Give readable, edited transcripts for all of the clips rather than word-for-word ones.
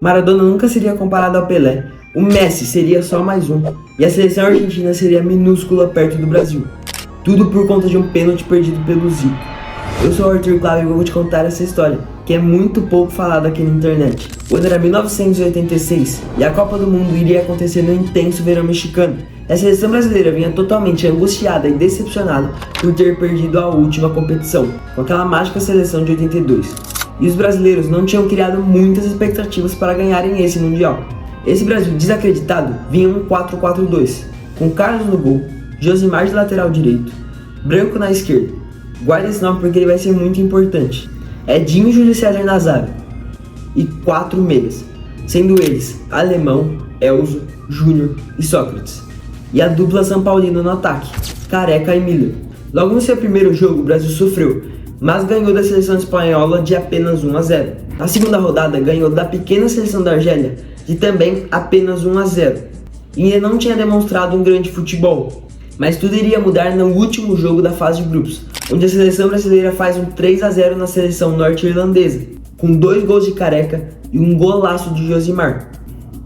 Maradona nunca seria comparado ao Pelé, o Messi seria só mais um, e a seleção argentina seria minúscula perto do Brasil. Tudo por conta de um pênalti perdido pelo Zico. Eu sou o Arthur Clave e vou te contar essa história, que é muito pouco falada aqui na internet. O ano era 1986 e a Copa do Mundo iria acontecer no intenso verão mexicano. A seleção brasileira vinha totalmente angustiada e decepcionada por ter perdido a última competição, com aquela mágica seleção de 82. E os brasileiros não tinham criado muitas expectativas para ganharem esse Mundial. Esse Brasil desacreditado vinha um 4-4-2, com Carlos no gol, Josimar de lateral direito, Branco na esquerda. Guarda esse nome porque ele vai ser muito importante. Edinho e Júlio César na zaga. E 4 meias, sendo eles Alemão, Elzo, Júnior e Sócrates. E a dupla São Paulino no ataque, Careca e Miller. Logo no seu primeiro jogo o Brasil sofreu, mas ganhou da seleção espanhola de apenas 1-0. Na segunda rodada ganhou da pequena seleção da Argélia de também apenas 1-0. E ainda não tinha demonstrado um grande futebol, mas tudo iria mudar no último jogo da fase de grupos, onde a seleção brasileira faz um 3-0 na seleção norte-irlandesa, com 2 gols de Careca e um golaço de Josimar.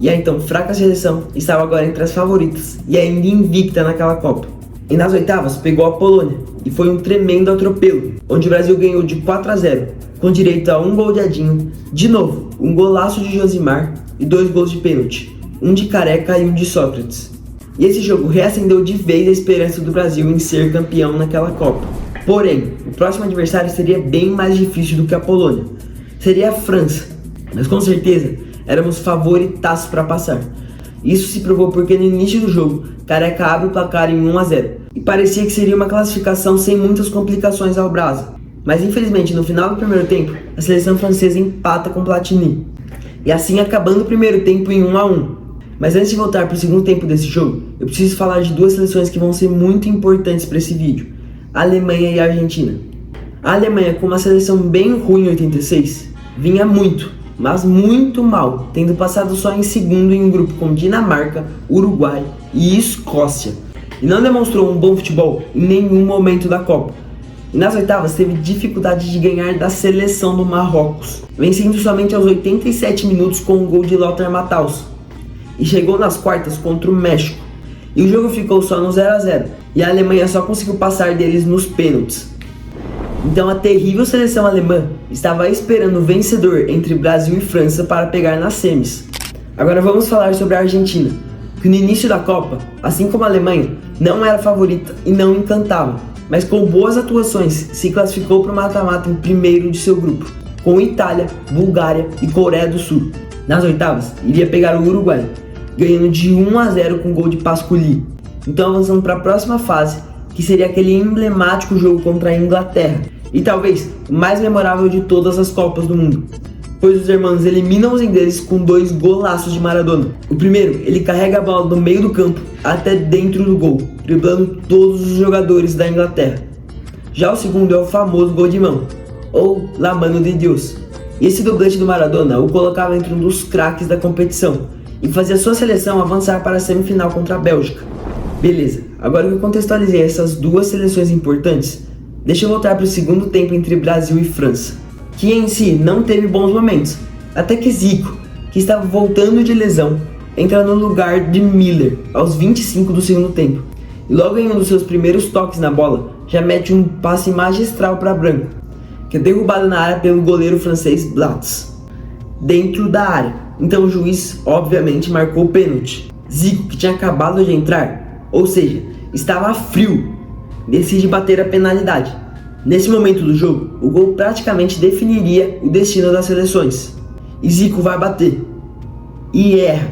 E a então fraca seleção estava agora entre as favoritas e ainda invicta naquela Copa. E nas oitavas pegou a Polônia, e foi um tremendo atropelo, onde o Brasil ganhou de 4-0, com direito a um gol de Edinho, de novo, um golaço de Josimar e 2 gols de pênalti, um de Careca e um de Sócrates. E esse jogo reacendeu de vez a esperança do Brasil em ser campeão naquela Copa. Porém, o próximo adversário seria bem mais difícil do que a Polônia. Seria a França, mas com certeza éramos favoritaços para passar. Isso se provou porque no início do jogo, Careca abre o placar em 1-0, e parecia que seria uma classificação sem muitas complicações ao Brasa. Mas infelizmente no final do primeiro tempo, a seleção francesa empata com Platini, e assim acabando o primeiro tempo em 1-1. Mas antes de voltar para o segundo tempo desse jogo, eu preciso falar de 2 seleções que vão ser muito importantes para esse vídeo: a Alemanha e a Argentina. A Alemanha, com uma seleção bem ruim em 86, vinha muito, mas muito mal, tendo passado só em segundo em um grupo com Dinamarca, Uruguai e Escócia, e não demonstrou um bom futebol em nenhum momento da Copa. E nas oitavas teve dificuldade de ganhar da seleção do Marrocos, vencendo somente aos 87 minutos com o gol de Lothar Matthaus, e chegou nas quartas contra o México, e o jogo ficou só no 0-0, e a Alemanha só conseguiu passar deles nos pênaltis. Então a terrível seleção alemã estava esperando o vencedor entre Brasil e França para pegar nas semis. Agora vamos falar sobre a Argentina, que no início da Copa, assim como a Alemanha, não era favorita e não encantava, mas com boas atuações se classificou para o mata-mata em primeiro de seu grupo, com Itália, Bulgária e Coreia do Sul. Nas oitavas, iria pegar o Uruguai, ganhando de 1-0 com gol de Pascual. Então avançando para a próxima fase, que seria aquele emblemático jogo contra a Inglaterra, e talvez o mais memorável de todas as Copas do Mundo, pois os irmãos eliminam os ingleses com 2 golaços de Maradona. O primeiro, ele carrega a bola do meio do campo até dentro do gol, driblando todos os jogadores da Inglaterra. Já o segundo é o famoso gol de mão, ou La Mano de Dios. E esse doblete do Maradona o colocava entre um dos craques da competição e fazia sua seleção avançar para a semifinal contra a Bélgica. Beleza, agora que eu contextualizei essas 2 seleções importantes, deixa eu voltar para o segundo tempo entre Brasil e França, que em si não teve bons momentos, até que Zico, que estava voltando de lesão, entra no lugar de Miller aos 25 do segundo tempo, e logo em um dos seus primeiros toques na bola, já mete um passe magistral para Branco, que é derrubado na área pelo goleiro francês Blatz, dentro da área. Então o juiz obviamente marcou o pênalti. Zico, que tinha acabado de entrar, ou seja, estava frio, decide bater a penalidade. Nesse momento do jogo, o gol praticamente definiria o destino das seleções. E Zico vai bater. E erra,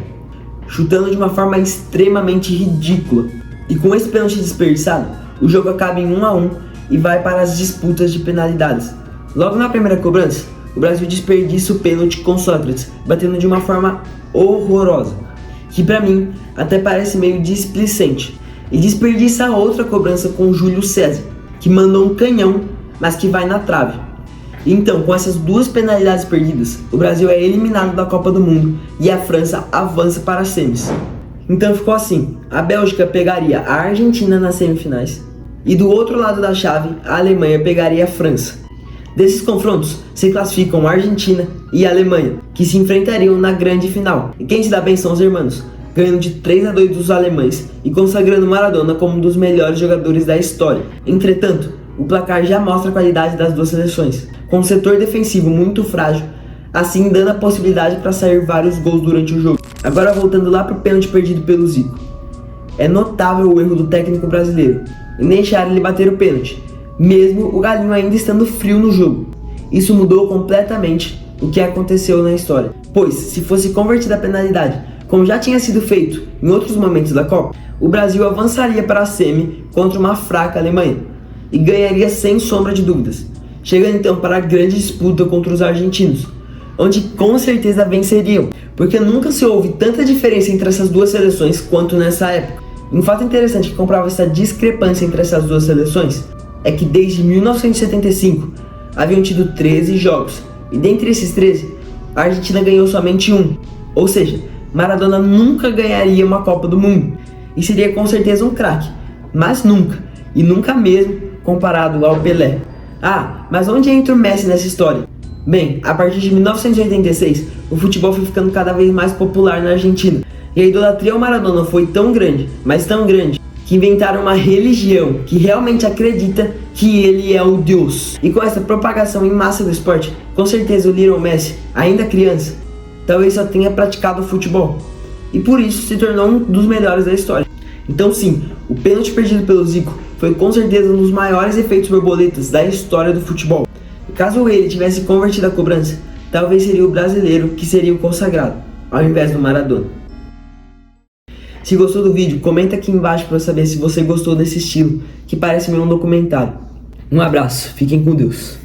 chutando de uma forma extremamente ridícula. E com esse pênalti desperdiçado, o jogo acaba em 1-1 e vai para as disputas de penalidades. Logo na primeira cobrança, o Brasil desperdiça o pênalti com Sócrates, batendo de uma forma horrorosa, que pra mim até parece meio displicente. E desperdiça outra cobrança com Júlio César, que mandou um canhão, mas que vai na trave. Então, com essas 2 penalidades perdidas, o Brasil é eliminado da Copa do Mundo e a França avança para as semis. Então ficou assim: a Bélgica pegaria a Argentina nas semifinais, e do outro lado da chave, a Alemanha pegaria a França. Desses confrontos se classificam a Argentina e a Alemanha, que se enfrentariam na grande final. E quem se dá bem são os hermanos, ganhando de 3-2 dos alemães e consagrando Maradona como um dos melhores jogadores da história. Entretanto, o placar já mostra a qualidade das duas seleções, com um setor defensivo muito frágil, assim dando a possibilidade para sair vários gols durante o jogo. Agora voltando lá para o pênalti perdido pelo Zico. É notável o erro do técnico brasileiro em deixar ele bater o pênalti, mesmo o Galinho ainda estando frio no jogo. Isso mudou completamente o que aconteceu na história, pois se fosse convertida a penalidade, como já tinha sido feito em outros momentos da Copa, o Brasil avançaria para a semi contra uma fraca Alemanha e ganharia sem sombra de dúvidas, chegando então para a grande disputa contra os argentinos, onde com certeza venceriam, porque nunca se houve tanta diferença entre essas duas seleções quanto nessa época. Um fato interessante que comprova essa discrepância entre essas duas seleções é que desde 1975 haviam tido 13 jogos, e dentre esses 13, a Argentina ganhou somente um, ou seja, Maradona nunca ganharia uma Copa do Mundo, e seria com certeza um craque, mas nunca, e nunca mesmo, comparado ao Pelé. Ah, mas onde entra o Messi nessa história? Bem, a partir de 1986, o futebol foi ficando cada vez mais popular na Argentina, e a idolatria ao Maradona foi tão grande, mas tão grande, que inventaram uma religião que realmente acredita que ele é o Deus. E com essa propagação em massa do esporte, com certeza o Lionel Messi, ainda criança, talvez só tenha praticado futebol, e por isso se tornou um dos melhores da história. Então sim, o pênalti perdido pelo Zico foi com certeza um dos maiores efeitos borboletas da história do futebol. Caso ele tivesse convertido a cobrança, talvez seria o brasileiro que seria o consagrado, ao invés do Maradona. Se gostou do vídeo, comenta aqui embaixo para eu saber se você gostou desse estilo, que parece meio um documentário. Um abraço, fiquem com Deus.